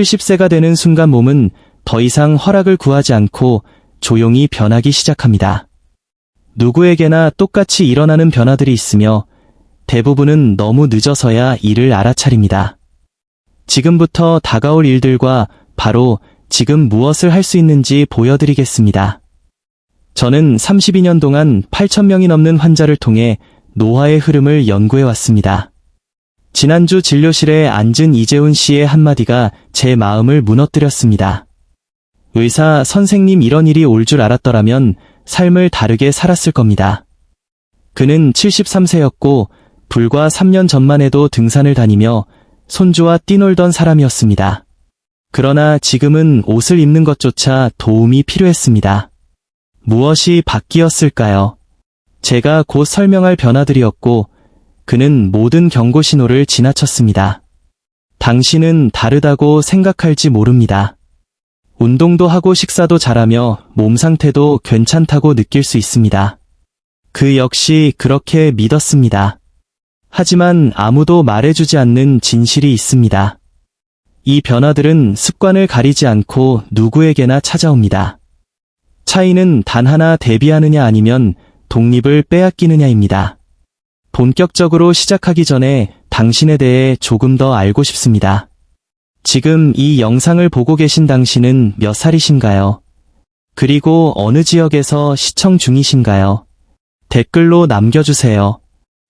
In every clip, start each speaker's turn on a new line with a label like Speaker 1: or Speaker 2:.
Speaker 1: 70세가 되는 순간 몸은 더 이상 허락을 구하지 않고 조용히 변하기 시작합니다. 누구에게나 똑같이 일어나는 변화들이 있으며 대부분은 너무 늦어서야 이를 알아차립니다. 지금부터 다가올 일들과 바로 지금 무엇을 할 수 있는지 보여드리겠습니다. 저는 32년 동안 8,000명이 넘는 환자를 통해 노화의 흐름을 연구해왔습니다. 지난주 진료실에 앉은 이재훈 씨의 한마디가 제 마음을 무너뜨렸습니다. 의사 선생님, 이런 일이 올 줄 알았더라면 삶을 다르게 살았을 겁니다. 그는 73세였고 불과 3년 전만 해도 등산을 다니며 손주와 뛰놀던 사람이었습니다. 그러나 지금은 옷을 입는 것조차 도움이 필요했습니다. 무엇이 바뀌었을까요? 제가 곧 설명할 변화들이었고 그는 모든 경고 신호를 지나쳤습니다. 당신은 다르다고 생각할지 모릅니다. 운동도 하고 식사도 잘하며 몸 상태도 괜찮다고 느낄 수 있습니다. 그 역시 그렇게 믿었습니다. 하지만 아무도 말해주지 않는 진실이 있습니다. 이 변화들은 습관을 가리지 않고 누구에게나 찾아옵니다. 차이는 단 하나, 대비하느냐 아니면 독립을 빼앗기느냐입니다. 본격적으로 시작하기 전에 당신에 대해 조금 더 알고 싶습니다. 지금 이 영상을 보고 계신 당신은 몇 살이신가요? 그리고 어느 지역에서 시청 중이신가요? 댓글로 남겨주세요.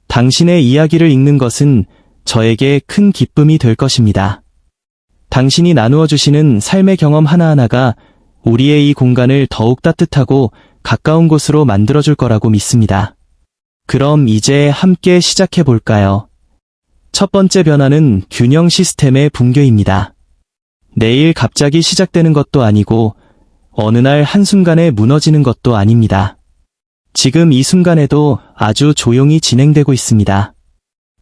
Speaker 1: 당신의 이야기를 읽는 것은 저에게 큰 기쁨이 될 것입니다. 당신이 나누어 주시는 삶의 경험 하나하나가 우리의 이 공간을 더욱 따뜻하고 가까운 곳으로 만들어줄 거라고 믿습니다. 그럼 이제 함께 시작해 볼까요? 첫 번째 변화는 균형 시스템의 붕괴입니다. 내일 갑자기 시작되는 것도 아니고 어느 날 한순간에 무너지는 것도 아닙니다. 지금 이 순간에도 아주 조용히 진행되고 있습니다.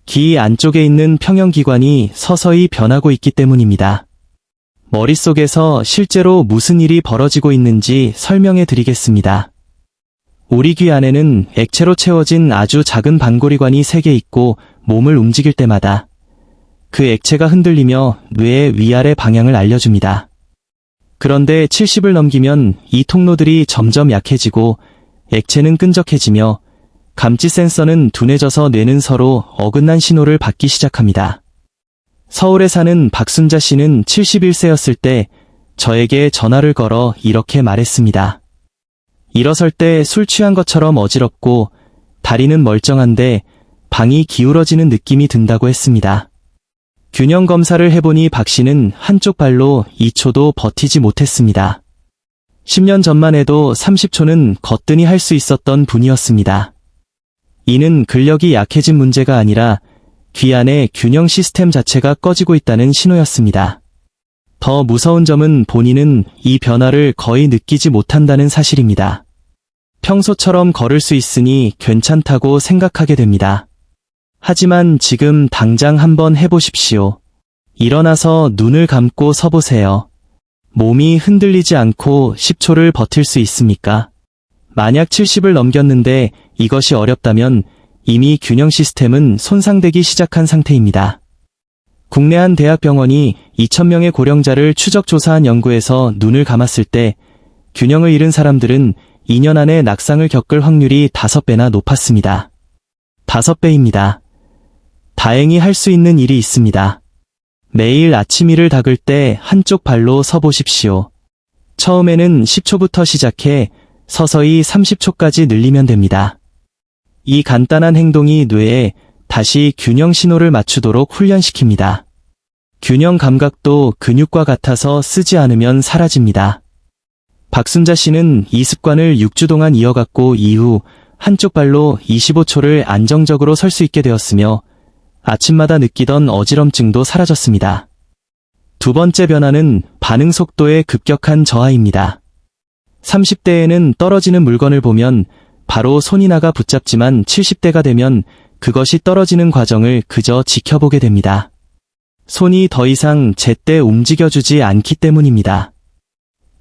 Speaker 1: 귀 안쪽에 있는 평형기관이 서서히 변하고 있기 때문입니다. 머릿속에서 실제로 무슨 일이 벌어지고 있는지 설명해 드리겠습니다. 우리 귀 안에는 액체로 채워진 아주 작은 반고리관이 3개 있고 몸을 움직일 때마다 그 액체가 흔들리며 뇌의 위아래 방향을 알려줍니다. 그런데 70을 넘기면 이 통로들이 점점 약해지고 액체는 끈적해지며 감지 센서는 둔해져서 뇌는 서로 어긋난 신호를 받기 시작합니다. 서울에 사는 박순자 씨는 71세였을 때 저에게 전화를 걸어 이렇게 말했습니다. 일어설 때 술 취한 것처럼 어지럽고 다리는 멀쩡한데 방이 기울어지는 느낌이 든다고 했습니다. 균형 검사를 해보니 박 씨는 한쪽 발로 2초도 버티지 못했습니다. 10년 전만 해도 30초는 거뜬히 할 수 있었던 분이었습니다. 이는 근력이 약해진 문제가 아니라 귀 안의 균형 시스템 자체가 꺼지고 있다는 신호였습니다. 더 무서운 점은 본인은 이 변화를 거의 느끼지 못한다는 사실입니다. 평소처럼 걸을 수 있으니 괜찮다고 생각하게 됩니다. 하지만 지금 당장 한번 해보십시오. 일어나서 눈을 감고 서보세요. 몸이 흔들리지 않고 10초를 버틸 수 있습니까? 만약 70을 넘겼는데 이것이 어렵다면 이미 균형 시스템은 손상되기 시작한 상태입니다. 국내 한 대학병원이 2,000명의 고령자를 추적 조사한 연구에서 눈을 감았을 때 균형을 잃은 사람들은 2년 안에 낙상을 겪을 확률이 5배나 높았습니다. 5배입니다. 다행히 할 수 있는 일이 있습니다. 매일 아침 이를 닦을 때 한쪽 발로 서보십시오. 처음에는 10초부터 시작해 서서히 30초까지 늘리면 됩니다. 이 간단한 행동이 뇌에 다시 균형 신호를 맞추도록 훈련시킵니다. 균형 감각도 근육과 같아서 쓰지 않으면 사라집니다. 박순자 씨는 이 습관을 6주 동안 이어갔고 이후 한쪽 발로 25초를 안정적으로 설 수 있게 되었으며 아침마다 느끼던 어지럼증도 사라졌습니다. 두 번째 변화는 반응 속도의 급격한 저하입니다. 30대에는 떨어지는 물건을 보면 바로 손이 나가 붙잡지만 70대가 되면 그것이 떨어지는 과정을 그저 지켜보게 됩니다. 손이 더 이상 제때 움직여주지 않기 때문입니다.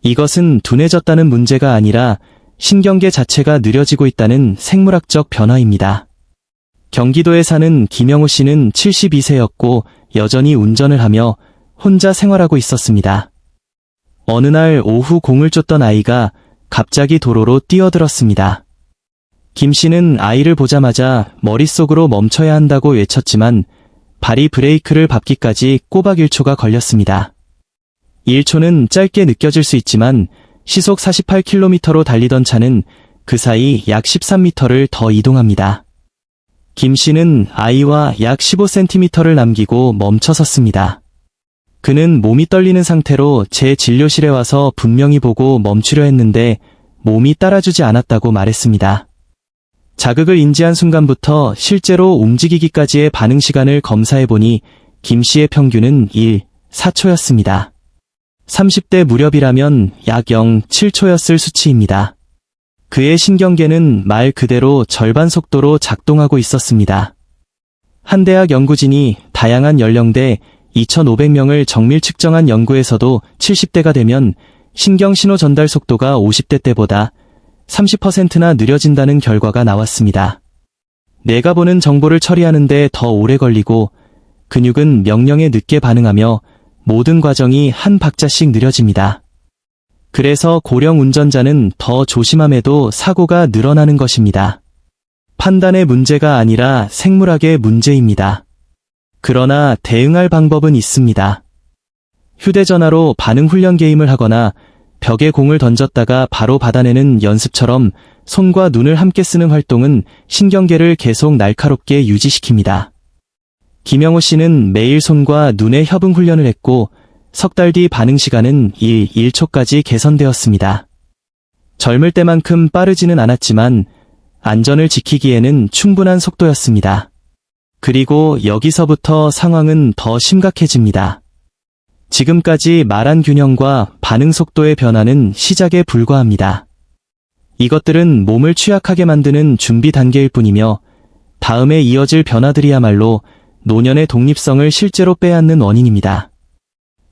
Speaker 1: 이것은 둔해졌다는 문제가 아니라 신경계 자체가 느려지고 있다는 생물학적 변화입니다. 경기도에 사는 김영우 씨는 72세였고 여전히 운전을 하며 혼자 생활하고 있었습니다. 어느 날 오후 공을 쫓던 아이가 갑자기 도로로 뛰어들었습니다. 김 씨는 아이를 보자마자 머릿속으로 멈춰야 한다고 외쳤지만 발이 브레이크를 밟기까지 꼬박 1초가 걸렸습니다. 1초는 짧게 느껴질 수 있지만 시속 48km로 달리던 차는 그 사이 약 13m를 더 이동합니다. 김 씨는 아이와 약 15cm를 남기고 멈춰섰습니다. 그는 몸이 떨리는 상태로 제 진료실에 와서 분명히 보고 멈추려 했는데 몸이 따라주지 않았다고 말했습니다. 자극을 인지한 순간부터 실제로 움직이기까지의 반응 시간을 검사해보니 김 씨의 평균은 4초였습니다. 30대 무렵이라면 약 0.7초였을 수치입니다. 그의 신경계는 말 그대로 절반 속도로 작동하고 있었습니다. 한 대학 연구진이 다양한 연령대 2,500명을 정밀 측정한 연구에서도 70대가 되면 신경신호 전달 속도가 50대 때보다 30%나 느려진다는 결과가 나왔습니다. 내가 보는 정보를 처리하는데 더 오래 걸리고 근육은 명령에 늦게 반응하며 모든 과정이 한 박자씩 느려집니다. 그래서 고령 운전자는 더 조심함에도 사고가 늘어나는 것입니다. 판단의 문제가 아니라 생물학의 문제입니다. 그러나 대응할 방법은 있습니다. 휴대전화로 반응 훈련 게임을 하거나 벽에 공을 던졌다가 바로 받아내는 연습처럼 손과 눈을 함께 쓰는 활동은 신경계를 계속 날카롭게 유지시킵니다. 김영호 씨는 매일 손과 눈의 협응 훈련을 했고 석 달 뒤 반응 시간은 1초까지 개선되었습니다. 젊을 때만큼 빠르지는 않았지만 안전을 지키기에는 충분한 속도였습니다. 그리고 여기서부터 상황은 더 심각해집니다. 지금까지 말한 균형과 반응 속도의 변화는 시작에 불과합니다. 이것들은 몸을 취약하게 만드는 준비 단계일 뿐이며 다음에 이어질 변화들이야말로 노년의 독립성을 실제로 빼앗는 원인입니다.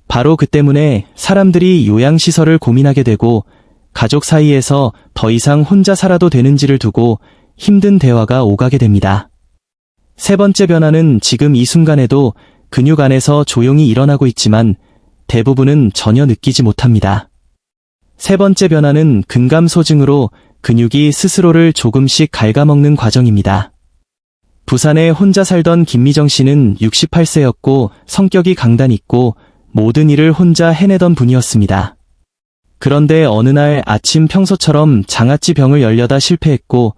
Speaker 1: 바로 그 때문에 사람들이 요양시설을 고민하게 되고 가족 사이에서 더 이상 혼자 살아도 되는지를 두고 힘든 대화가 오가게 됩니다. 세 번째 변화는 지금 이 순간에도 근육 안에서 조용히 일어나고 있지만 대부분은 전혀 느끼지 못합니다. 세 번째 변화는 근감소증으로 근육이 스스로를 조금씩 갉아먹는 과정입니다. 부산에 혼자 살던 김미정 씨는 68세였고 성격이 강단 있고 모든 일을 혼자 해내던 분이었습니다. 그런데 어느 날 아침 평소처럼 장아찌 병을 열려다 실패했고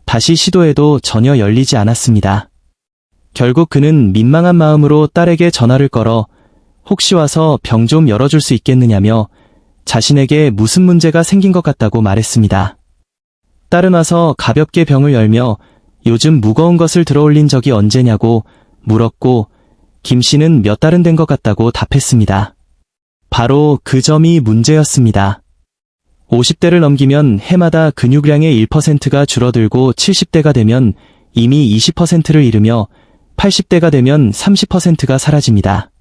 Speaker 1: 다시 시도해도 전혀 열리지 않았습니다. 결국 그는 민망한 마음으로 딸에게 전화를 걸어 혹시 와서 병 좀 열어줄 수 있겠느냐며 자신에게 무슨 문제가 생긴 것 같다고 말했습니다. 딸은 와서 가볍게 병을 열며 요즘 무거운 것을 들어올린 적이 언제냐고 물었고 김 씨는 몇 달은 된 것 같다고 답했습니다. 바로 그 점이 문제였습니다. 50대를 넘기면 해마다 근육량의 1%가 줄어들고 70대가 되면 이미 20%를 이르며 80대가 되면 30%가 사라집니다.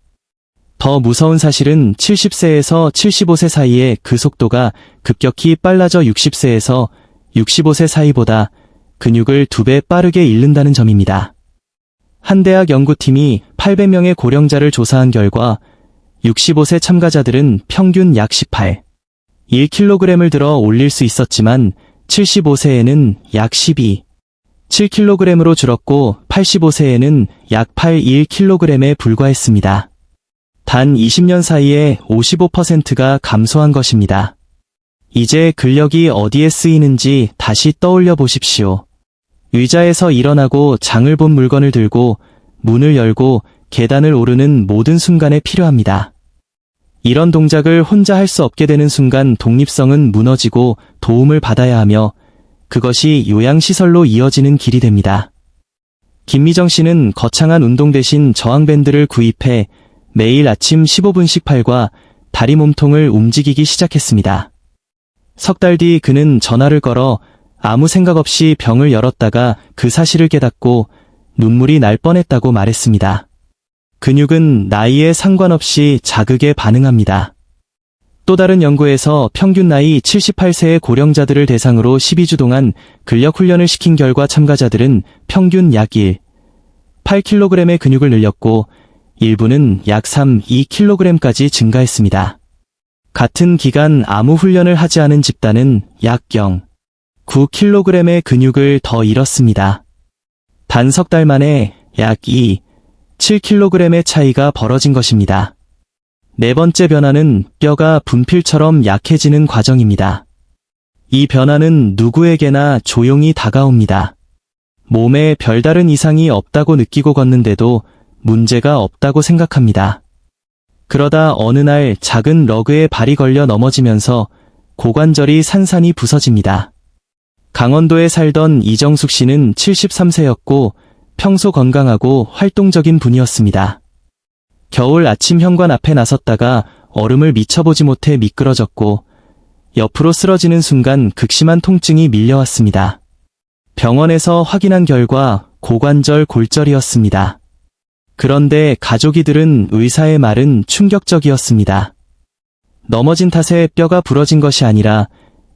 Speaker 1: 더 무서운 사실은 70세에서 75세 사이에 그 속도가 급격히 빨라져 60세에서 65세 사이보다 근육을 2배 빠르게 잃는다는 점입니다. 한 대학 연구팀이 800명의 고령자를 조사한 결과 65세 참가자들은 평균 약 1kg을 들어 올릴 수 있었지만 75세에는 약 7kg으로 줄었고 85세에는 약 1kg에 불과했습니다. 단 20년 사이에 55%가 감소한 것입니다. 이제 근력이 어디에 쓰이는지 다시 떠올려 보십시오. 의자에서 일어나고 장을 본 물건을 들고 문을 열고 계단을 오르는 모든 순간에 필요합니다. 이런 동작을 혼자 할 수 없게 되는 순간 독립성은 무너지고 도움을 받아야 하며 그것이 요양시설로 이어지는 길이 됩니다. 김미정 씨는 거창한 운동 대신 저항밴드를 구입해 매일 아침 15분씩 팔과 다리 몸통을 움직이기 시작했습니다. 석 달 뒤 그는 전화를 걸어 아무 생각 없이 병을 열었다가 그 사실을 깨닫고 눈물이 날 뻔했다고 말했습니다. 근육은 나이에 상관없이 자극에 반응합니다. 또 다른 연구에서 평균 나이 78세의 고령자들을 대상으로 12주 동안 근력 훈련을 시킨 결과 참가자들은 평균 약 8kg의 근육을 늘렸고 일부는 약 2kg까지 증가했습니다. 같은 기간 아무 훈련을 하지 않은 집단은 약 0.9kg의 근육을 더 잃었습니다. 단 석 달 만에 약 7kg의 차이가 벌어진 것입니다. 네 번째 변화는 뼈가 분필처럼 약해지는 과정입니다. 이 변화는 누구에게나 조용히 다가옵니다. 몸에 별다른 이상이 없다고 느끼고 걷는데도 문제가 없다고 생각합니다. 그러다 어느 날 작은 러그에 발이 걸려 넘어지면서 고관절이 산산이 부서집니다. 강원도에 살던 이정숙 씨는 73세였고 평소 건강하고 활동적인 분이었습니다. 겨울 아침 현관 앞에 나섰다가 얼음을 미쳐보지 못해 미끄러졌고 옆으로 쓰러지는 순간 극심한 통증이 밀려왔습니다. 병원에서 확인한 결과 고관절 골절이었습니다. 그런데 가족이 들은 의사의 말은 충격적이었습니다. 넘어진 탓에 뼈가 부러진 것이 아니라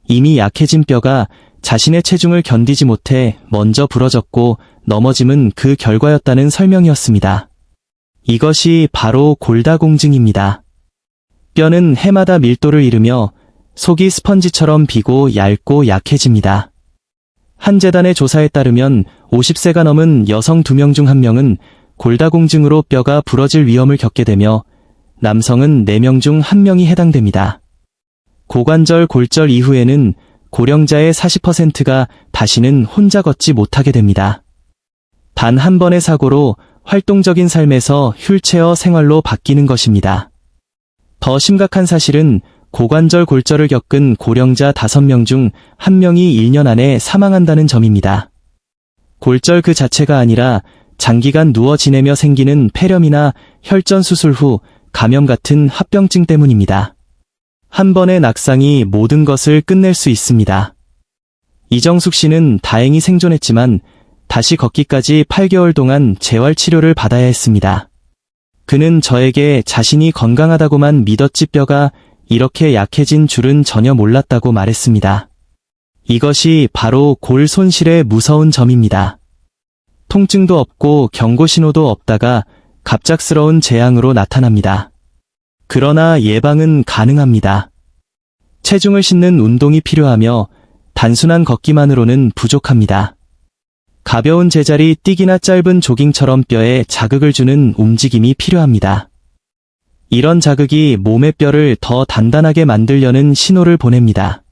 Speaker 1: 이미 약해진 뼈가 자신의 체중을 견디지 못해 먼저 부러졌고 넘어짐은 그 결과였다는 설명이었습니다. 이것이 바로 골다공증입니다. 뼈는 해마다 밀도를 잃으며 속이 스펀지처럼 비고 얇고 약해집니다. 한 재단의 조사에 따르면 50세가 넘은 여성 2명 중 1명은 골다공증으로 뼈가 부러질 위험을 겪게 되며 남성은 4명 중 1명이 해당됩니다. 고관절 골절 이후에는 고령자의 40%가 다시는 혼자 걷지 못하게 됩니다. 단 한 번의 사고로 활동적인 삶에서 휠체어 생활로 바뀌는 것입니다. 더 심각한 사실은 고관절 골절을 겪은 고령자 5명 중 1명이 1년 안에 사망한다는 점입니다. 골절 그 자체가 아니라 장기간 누워 지내며 생기는 폐렴이나 혈전 수술 후 감염 같은 합병증 때문입니다. 한 번의 낙상이 모든 것을 끝낼 수 있습니다. 이정숙 씨는 다행히 생존했지만 다시 걷기까지 8개월 동안 재활치료를 받아야 했습니다. 그는 저에게 자신이 건강하다고만 믿었지 뼈가 이렇게 약해진 줄은 전혀 몰랐다고 말했습니다. 이것이 바로 골 손실의 무서운 점입니다. 통증도 없고 경고신호도 없다가 갑작스러운 재앙으로 나타납니다. 그러나 예방은 가능합니다. 체중을 싣는 운동이 필요하며 단순한 걷기만으로는 부족합니다. 가벼운 제자리 뛰기나 짧은 조깅처럼 뼈에 자극을 주는 움직임이 필요합니다. 이런 자극이 몸의 뼈를 더 단단하게 만들려는 신호를 보냅니다.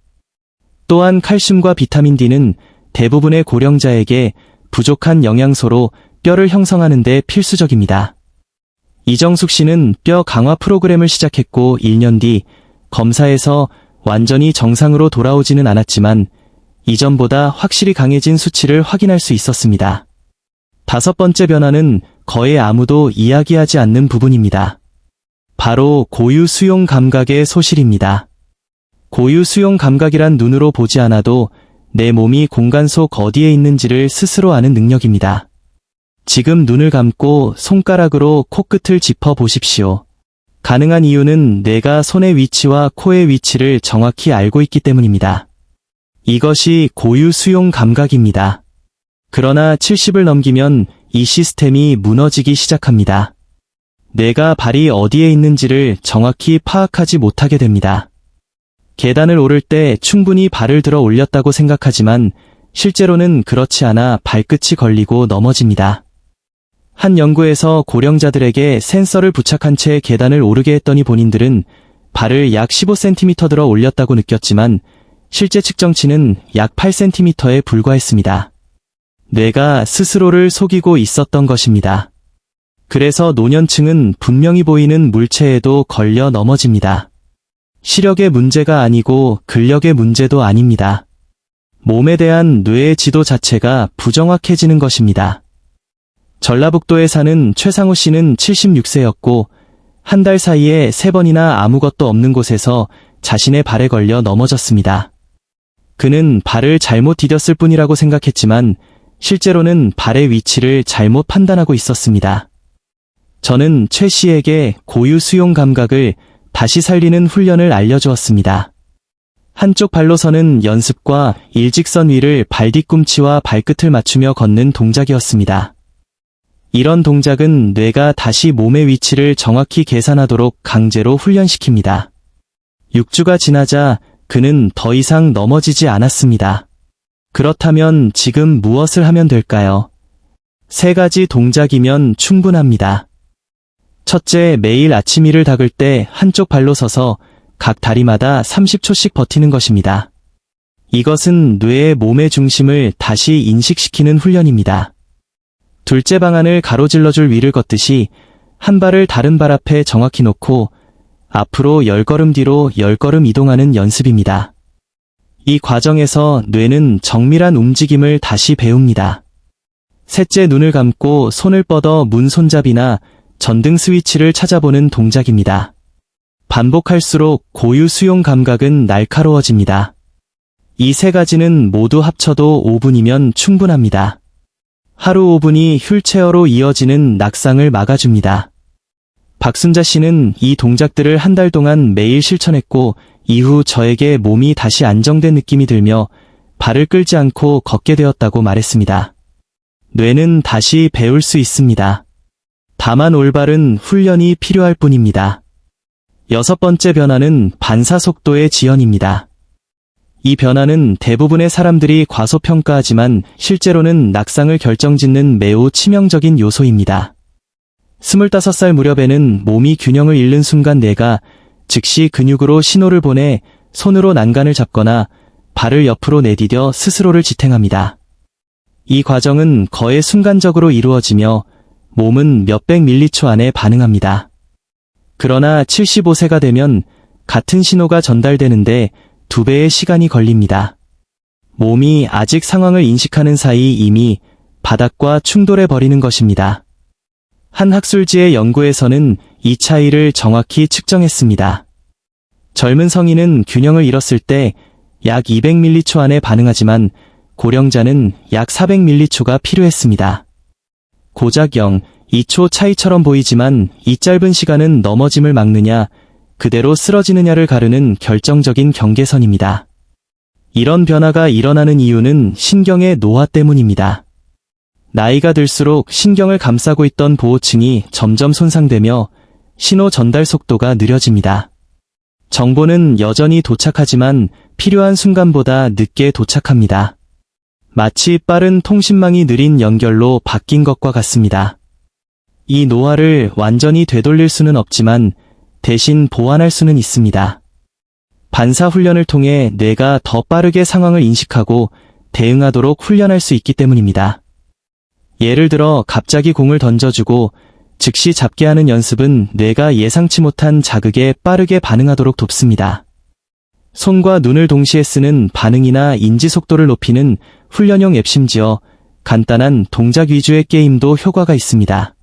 Speaker 1: 또한 칼슘과 비타민 D는 대부분의 고령자에게 부족한 영양소로 뼈를 형성하는 데 필수적입니다. 이정숙 씨는 뼈 강화 프로그램을 시작했고 1년 뒤 검사에서 완전히 정상으로 돌아오지는 않았지만 이전보다 확실히 강해진 수치를 확인할 수 있었습니다. 5번째 변화는 거의 아무도 이야기하지 않는 부분입니다. 바로 고유 수용 감각의 소실입니다. 고유 수용 감각이란 눈으로 보지 않아도 내 몸이 공간 속 어디에 있는지를 스스로 아는 능력입니다. 지금 눈을 감고 손가락으로 코끝을 짚어 보십시오. 가능한 이유는 내가 손의 위치와 코의 위치를 정확히 알고 있기 때문입니다. 이것이 고유 수용 감각입니다. 그러나 70을 넘기면 이 시스템이 무너지기 시작합니다. 내가 발이 어디에 있는지를 정확히 파악하지 못하게 됩니다. 계단을 오를 때 충분히 발을 들어 올렸다고 생각하지만 실제로는 그렇지 않아 발끝이 걸리고 넘어집니다. 한 연구에서 고령자들에게 센서를 부착한 채 계단을 오르게 했더니 본인들은 발을 약 15cm 들어 올렸다고 느꼈지만 실제 측정치는 약 8cm에 불과했습니다. 뇌가 스스로를 속이고 있었던 것입니다. 그래서 노년층은 분명히 보이는 물체에도 걸려 넘어집니다. 시력의 문제가 아니고 근력의 문제도 아닙니다. 몸에 대한 뇌의 지도 자체가 부정확해지는 것입니다. 전라북도에 사는 최상우 씨는 76세였고 한 달 사이에 3번이나 아무것도 없는 곳에서 자신의 발에 걸려 넘어졌습니다. 그는 발을 잘못 디뎠을 뿐이라고 생각했지만 실제로는 발의 위치를 잘못 판단하고 있었습니다. 저는 최 씨에게 고유 수용 감각을 다시 살리는 훈련을 알려주었습니다. 한쪽 발로 서는 연습과 일직선 위를 발 뒤꿈치와 발끝을 맞추며 걷는 동작이었습니다. 이런 동작은 뇌가 다시 몸의 위치를 정확히 계산하도록 강제로 훈련시킵니다. 6주가 지나자 그는 더 이상 넘어지지 않았습니다. 그렇다면 지금 무엇을 하면 될까요? 3가지 동작이면 충분합니다. 첫째, 매일 아침 이를 닦을 때 한쪽 발로 서서 각 다리마다 30초씩 버티는 것입니다. 이것은 뇌의 몸의 중심을 다시 인식시키는 훈련입니다. 둘째 방안을 가로질러줄 위를 걷듯이 한 발을 다른 발 앞에 정확히 놓고 앞으로 10걸음 뒤로 10걸음 이동하는 연습입니다. 이 과정에서 뇌는 정밀한 움직임을 다시 배웁니다. 셋째, 눈을 감고 손을 뻗어 문 손잡이나 전등 스위치를 찾아보는 동작입니다. 반복할수록 고유 수용 감각은 날카로워집니다. 이 3가지는 모두 합쳐도 5분이면 충분합니다. 하루 5분이 휠체어로 이어지는 낙상을 막아줍니다. 박순자 씨는 이 동작들을 한 달 동안 매일 실천했고 이후 저에게 몸이 다시 안정된 느낌이 들며 발을 끌지 않고 걷게 되었다고 말했습니다. 뇌는 다시 배울 수 있습니다. 다만 올바른 훈련이 필요할 뿐입니다. 6번째 변화는 반사 속도의 지연입니다. 이 변화는 대부분의 사람들이 과소평가하지만 실제로는 낙상을 결정짓는 매우 치명적인 요소입니다. 25살 무렵에는 몸이 균형을 잃는 순간 뇌가 즉시 근육으로 신호를 보내 손으로 난간을 잡거나 발을 옆으로 내디뎌 스스로를 지탱합니다. 이 과정은 거의 순간적으로 이루어지며 몸은 몇백 밀리초 안에 반응합니다. 그러나 75세가 되면 같은 신호가 전달되는데 2배의 시간이 걸립니다. 몸이 아직 상황을 인식하는 사이 이미 바닥과 충돌해 버리는 것입니다. 한 학술지의 연구에서는 이 차이를 정확히 측정했습니다. 젊은 성인은 균형을 잃었을 때 약 200밀리초 안에 반응하지만 고령자는 약 400밀리초가 필요했습니다. 고작 2초 차이처럼 보이지만 이 짧은 시간은 넘어짐을 막느냐, 그대로 쓰러지느냐를 가르는 결정적인 경계선입니다. 이런 변화가 일어나는 이유는 신경의 노화 때문입니다. 나이가 들수록 신경을 감싸고 있던 보호층이 점점 손상되며 신호 전달 속도가 느려집니다. 정보는 여전히 도착하지만 필요한 순간보다 늦게 도착합니다. 마치 빠른 통신망이 느린 연결로 바뀐 것과 같습니다. 이 노화를 완전히 되돌릴 수는 없지만 대신 보완할 수는 있습니다. 반사 훈련을 통해 뇌가 더 빠르게 상황을 인식하고 대응하도록 훈련할 수 있기 때문입니다. 예를 들어 갑자기 공을 던져주고 즉시 잡게 하는 연습은 뇌가 예상치 못한 자극에 빠르게 반응하도록 돕습니다. 손과 눈을 동시에 쓰는 반응이나 인지 속도를 높이는 훈련용 앱, 심지어 간단한 동작 위주의 게임도 효과가 있습니다.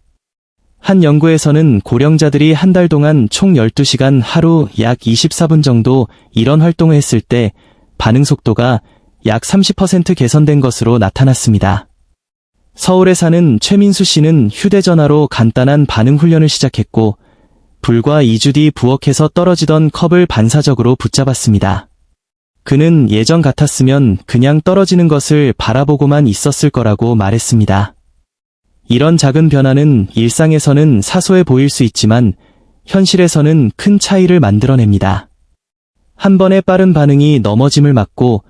Speaker 1: 한 연구에서는 고령자들이 한 달 동안 총 12시간 하루 약 24분 정도 이런 활동을 했을 때 반응 속도가 약 30% 개선된 것으로 나타났습니다. 서울에 사는 최민수 씨는 휴대전화로 간단한 반응 훈련을 시작했고 불과 2주 뒤 부엌에서 떨어지던 컵을 반사적으로 붙잡았습니다. 그는 예전 같았으면 그냥 떨어지는 것을 바라보고만 있었을 거라고 말했습니다. 이런 작은 변화는 일상에서는 사소해 보일 수 있지만 현실에서는 큰 차이를 만들어냅니다. 한 번의 빠른 반응이 넘어짐을 막고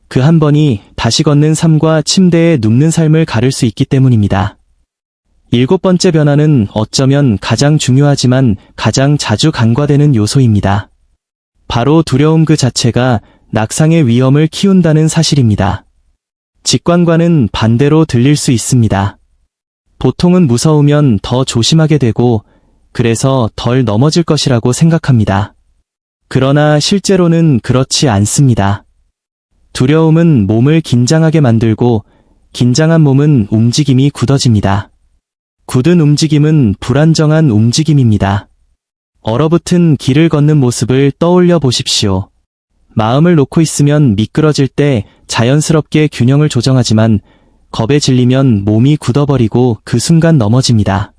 Speaker 1: 그 한 번이 다시 걷는 삶과 침대에 눕는 삶을 가를 수 있기 때문입니다. 7번째 변화는 어쩌면 가장 중요하지만 가장 자주 간과되는 요소입니다. 바로 두려움 그 자체가 낙상의 위험을 키운다는 사실입니다. 직관과는 반대로 들릴 수 있습니다. 보통은 무서우면 더 조심하게 되고 그래서 덜 넘어질 것이라고 생각합니다. 그러나 실제로는 그렇지 않습니다. 두려움은 몸을 긴장하게 만들고 긴장한 몸은 움직임이 굳어집니다. 굳은 움직임은 불안정한 움직임입니다. 얼어붙은 길을 걷는 모습을 떠올려 보십시오. 마음을 놓고 있으면 미끄러질 때 자연스럽게 균형을 조정하지만 겁에 질리면 몸이 굳어버리고 그 순간 넘어집니다.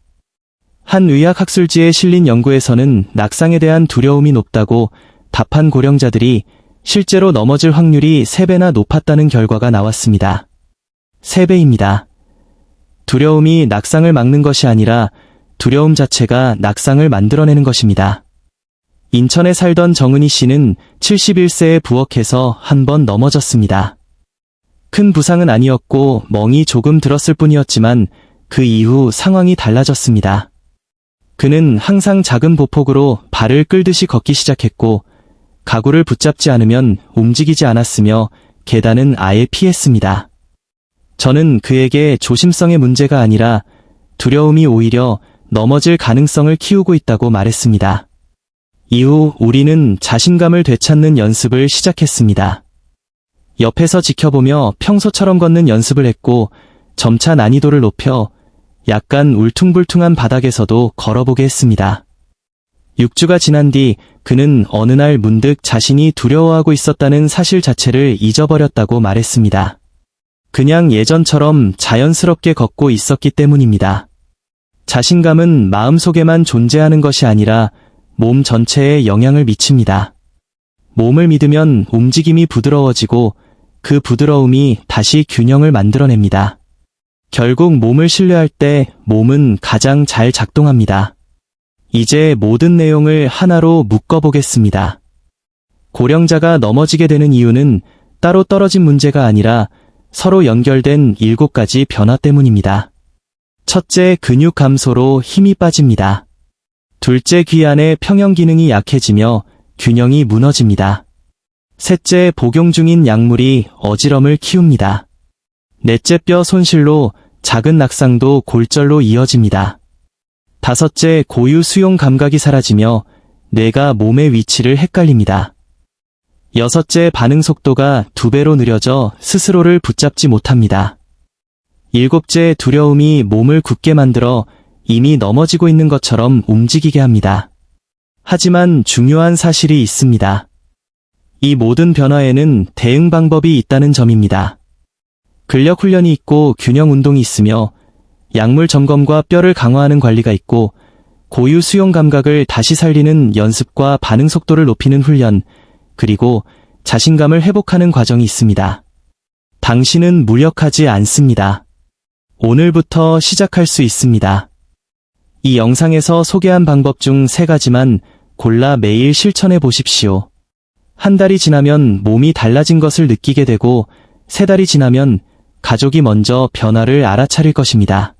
Speaker 1: 한 의학학술지에 실린 연구에서는 낙상에 대한 두려움이 높다고 답한 고령자들이 실제로 넘어질 확률이 3배나 높았다는 결과가 나왔습니다. 3배입니다. 두려움이 낙상을 막는 것이 아니라 두려움 자체가 낙상을 만들어내는 것입니다. 인천에 살던 정은희 씨는 71세에 부엌에서 한 번 넘어졌습니다. 큰 부상은 아니었고 멍이 조금 들었을 뿐이었지만 그 이후 상황이 달라졌습니다. 그는 항상 작은 보폭으로 발을 끌듯이 걷기 시작했고 가구를 붙잡지 않으면 움직이지 않았으며 계단은 아예 피했습니다. 저는 그에게 조심성의 문제가 아니라 두려움이 오히려 넘어질 가능성을 키우고 있다고 말했습니다. 이후 우리는 자신감을 되찾는 연습을 시작했습니다. 옆에서 지켜보며 평소처럼 걷는 연습을 했고 점차 난이도를 높여 약간 울퉁불퉁한 바닥에서도 걸어보게 했습니다. 6주가 지난 뒤 그는 어느 날 문득 자신이 두려워하고 있었다는 사실 자체를 잊어버렸다고 말했습니다. 그냥 예전처럼 자연스럽게 걷고 있었기 때문입니다. 자신감은 마음속에만 존재하는 것이 아니라 몸 전체에 영향을 미칩니다. 몸을 믿으면 움직임이 부드러워지고 그 부드러움이 다시 균형을 만들어냅니다. 결국 몸을 신뢰할 때 몸은 가장 잘 작동합니다. 이제 모든 내용을 하나로 묶어보겠습니다. 고령자가 넘어지게 되는 이유는 따로 떨어진 문제가 아니라 서로 연결된 7가지 변화 때문입니다. 첫째, 근육 감소로 힘이 빠집니다. 둘째, 귀 안의 평형 기능이 약해지며 균형이 무너집니다. 셋째, 복용 중인 약물이 어지럼을 키웁니다. 넷째, 뼈 손실로 작은 낙상도 골절로 이어집니다. 다섯째, 고유 수용 감각이 사라지며 뇌가 몸의 위치를 헷갈립니다. 여섯째, 반응 속도가 2배로 느려져 스스로를 붙잡지 못합니다. 일곱째, 두려움이 몸을 굳게 만들어 이미 넘어지고 있는 것처럼 움직이게 합니다. 하지만 중요한 사실이 있습니다. 이 모든 변화에는 대응 방법이 있다는 점입니다. 근력 훈련이 있고 균형 운동이 있으며 약물 점검과 뼈를 강화하는 관리가 있고 고유 수용 감각을 다시 살리는 연습과 반응 속도를 높이는 훈련, 그리고 자신감을 회복하는 과정이 있습니다. 당신은 무력하지 않습니다. 오늘부터 시작할 수 있습니다. 이 영상에서 소개한 방법 중 3가지만 골라 매일 실천해 보십시오. 한 달이 지나면 몸이 달라진 것을 느끼게 되고 3달이 지나면 가족이 먼저 변화를 알아차릴 것입니다.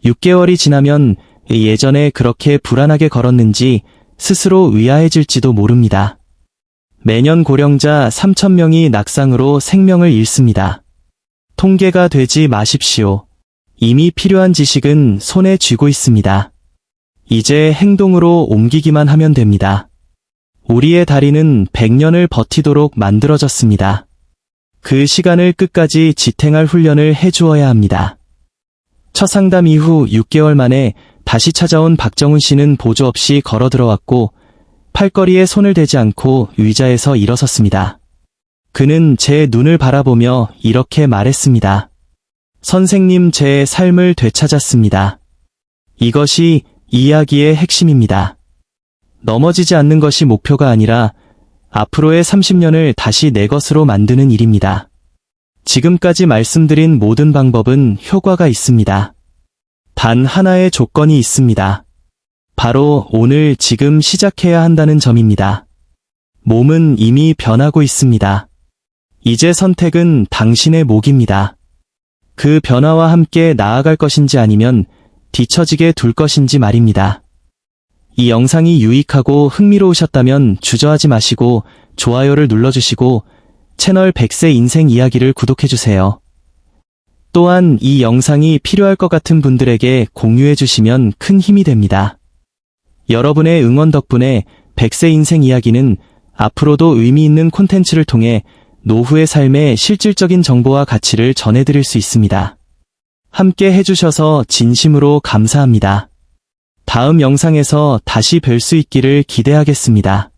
Speaker 1: 6개월이 지나면 예전에 그렇게 불안하게 걸었는지 스스로 의아해질지도 모릅니다. 매년 고령자 3,000명이 낙상으로 생명을 잃습니다. 통계가 되지 마십시오. 이미 필요한 지식은 손에 쥐고 있습니다. 이제 행동으로 옮기기만 하면 됩니다. 우리의 다리는 100년을 버티도록 만들어졌습니다. 그 시간을 끝까지 지탱할 훈련을 해주어야 합니다. 첫 상담 이후 6개월 만에 다시 찾아온 박정훈 씨는 보조 없이 걸어 들어왔고 팔걸이에 손을 대지 않고 의자에서 일어섰습니다. 그는 제 눈을 바라보며 이렇게 말했습니다. 선생님, 제 삶을 되찾았습니다. 이것이 이야기의 핵심입니다. 넘어지지 않는 것이 목표가 아니라 앞으로의 30년을 다시 내 것으로 만드는 일입니다. 지금까지 말씀드린 모든 방법은 효과가 있습니다. 단 하나의 조건이 있습니다. 바로 오늘 지금 시작해야 한다는 점입니다. 몸은 이미 변하고 있습니다. 이제 선택은 당신의 몫입니다. 그 변화와 함께 나아갈 것인지 아니면 뒤처지게 둘 것인지 말입니다. 이 영상이 유익하고 흥미로우셨다면 주저하지 마시고 좋아요를 눌러주시고 채널 100세 인생 이야기를 구독해주세요. 또한 이 영상이 필요할 것 같은 분들에게 공유해주시면 큰 힘이 됩니다. 여러분의 응원 덕분에 100세 인생 이야기는 앞으로도 의미 있는 콘텐츠를 통해 노후의 삶의 실질적인 정보와 가치를 전해드릴 수 있습니다. 함께 해주셔서 진심으로 감사합니다. 다음 영상에서 다시 뵐 수 있기를 기대하겠습니다.